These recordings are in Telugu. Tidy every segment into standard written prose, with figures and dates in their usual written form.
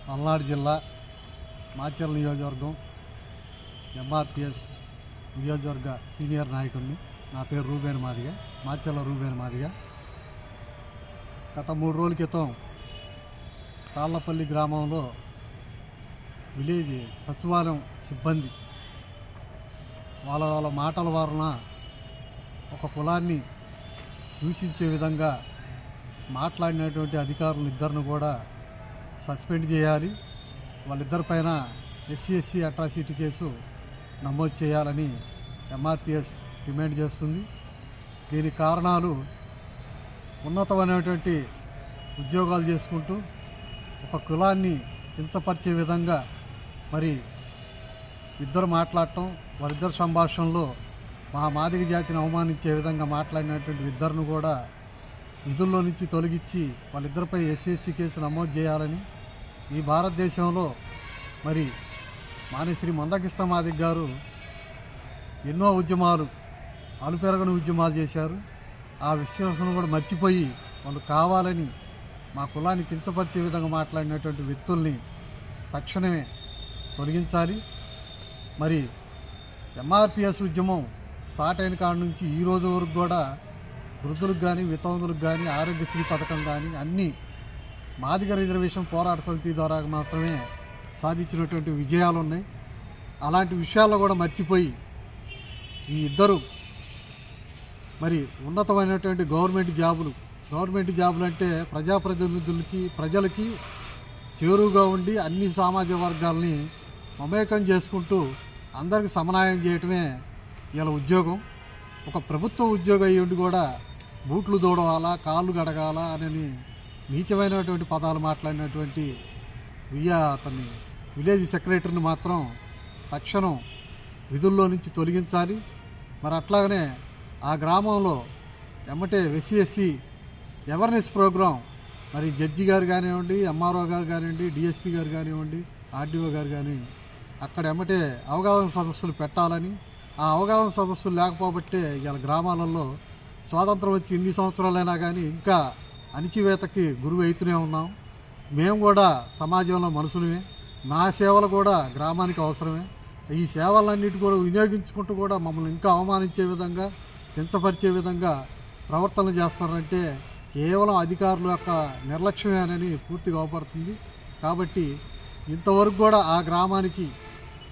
పల్నాడు జిల్లా మాచర్ల నియోజకవర్గం ఎంఆర్పిఎస్ నియోజకవర్గ సీనియర్ నాయకుడిని. నా పేరు రూబేన్ మాదిగ, మాచర్ల రూబేన్ మాదిగ. గత 3 రోజుల క్రితం తాళ్లపల్లి గ్రామంలో విలేజ్ సచివాలయం సిబ్బంది వాళ్ళ మాటల వలన ఒక కులాన్ని దూషించే విధంగా మాట్లాడినటువంటి అధికారులను ఇద్దరిని కూడా సస్పెండ్ చేయాలి. వాళ్ళిద్దరిపైన SC/ST అట్రాసిటీ కేసు నమోదు చేయాలని ఎంఆర్పిఎస్ డిమాండ్ చేస్తుంది. దీనికి కారణాలు ఉన్నతమైనటువంటి ఉద్యోగాలు చేసుకుంటూ ఒక కులాన్ని కించపరిచే విధంగా మరి ఇద్దరు మాట్లాడటం, వారిద్దరు సంభాషణలో మా మాదిగ జాతిని అవమానించే విధంగా మాట్లాడినటువంటి ఇద్దరిని కూడా విధుల్లో నుంచి తొలగించి వాళ్ళిద్దరిపై SC/ST కేసు నమోదు చేయాలని ఈ భారతదేశంలో మరి మానేశ్రీ మందకృష్ణ మాదిగ గారు ఎన్నో ఉద్యమాలు, అలుపెరగని ఉద్యమాలు చేశారు. ఆ విషయం కూడా మర్చిపోయి వాళ్ళు కావాలని మా కులాన్ని కించపరిచే విధంగా మాట్లాడినటువంటి వ్యక్తుల్ని తక్షణమే తొలగించాలి. మరి ఎంఆర్పిఎస్ ఉద్యమం స్టార్ట్ అయిన కాడ నుంచి ఈ రోజు వరకు కూడా వృద్ధులకు కానీ, వితంతులకు కానీ, ఆరోగ్యశ్రీ పథకం కానీ అన్నీ మాదిగ రిజర్వేషన్ పోరాట సమితి ద్వారా మాత్రమే సాధించినటువంటి విజయాలు ఉన్నాయి. అలాంటి విషయాల్లో కూడా మర్చిపోయి ఈ ఇద్దరు మరి ఉన్నతమైనటువంటి గవర్నమెంట్ జాబులు అంటే ప్రజాప్రతినిధులకి, ప్రజలకి చేరువుగా ఉండి అన్ని సామాజిక వర్గాలని మమేకం చేసుకుంటూ అందరికి సమన్వయం చేయటమే ఇలా ఉద్యోగం. ఒక ప్రభుత్వ ఉద్యోగం అయ్యుండి కూడా బూట్లు దూడవాలా, కాళ్ళు గడగాల అని నీచమైనటువంటి పదాలు మాట్లాడినటువంటి అతన్ని విలేజ్ సెక్రటరీని మాత్రం తక్షణం విధుల్లో నుంచి తొలగించాలి. మరి అట్లాగనే ఆ గ్రామంలో ఎమ్మటే SC/ST అవేర్నెస్ ప్రోగ్రాం మరి జడ్జి గారు కానివ్వండి, MRO గారు కానివ్వండి, DSP గారు కానివ్వండి, RDO గారు కానీ అక్కడ ఎమ్మటే అవగాహన సదస్సులు పెట్టాలని, ఆ అవగాహన సదస్సులు లేకపోబట్టే ఇలా గ్రామాలలో స్వాతంత్రం వచ్చి ఇన్ని సంవత్సరాలైనా కానీ ఇంకా అణిచివేతకి గురువు అవుతూనే ఉన్నాం. మేము కూడా సమాజంలో మనుషులమే, నా సేవలు కూడా గ్రామానికి అవసరమే. ఈ సేవలన్నిటి కూడా వినియోగించుకుంటూ కూడా మమ్మల్ని ఇంకా అవమానించే విధంగా, కించపరిచే విధంగా ప్రవర్తనలు చేస్తున్నారంటే కేవలం అధికారుల యొక్క నిర్లక్ష్యమేనని పూర్తిగా అవపడుతుంది. కాబట్టి ఇంతవరకు కూడా ఆ గ్రామానికి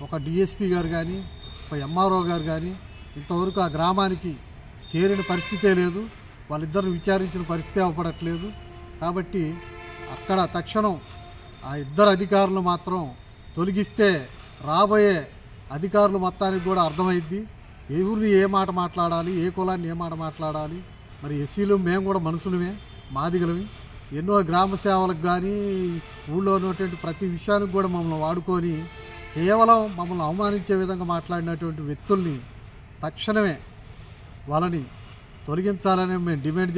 ఒక DSP గారు కానీ, ఒక MRO గారు కానీ ఇంతవరకు ఆ గ్రామానికి చేరిన పరిస్థితే లేదు. వాళ్ళిద్దరిని విచారించిన పరిస్థితి అవపడట్లేదు. కాబట్టి అక్కడ తక్షణం ఆ ఇద్దరు అధికారులు మాత్రం తొలగిస్తే రాబోయే అధికారులు మొత్తానికి కూడా అర్థమైద్ది ఎవరిని ఏ మాట మాట్లాడాలి, ఏ కులాన్ని ఏ మాట మాట్లాడాలి. మరి SCలు మేము కూడా మనుషులమే, మాదిగలవి. ఎన్నో గ్రామ సేవలకు కానీ ఊళ్ళో ఉన్నటువంటి ప్రతి విషయానికి కూడా మమ్మల్ని వాడుకొని కేవలం మమ్మల్ని అవమానించే విధంగా మాట్లాడినటువంటి వ్యక్తుల్ని తక్షణమే వాళ్ళని తొలగించాలని మేము డిమాండ్ చేస్తున్నాం.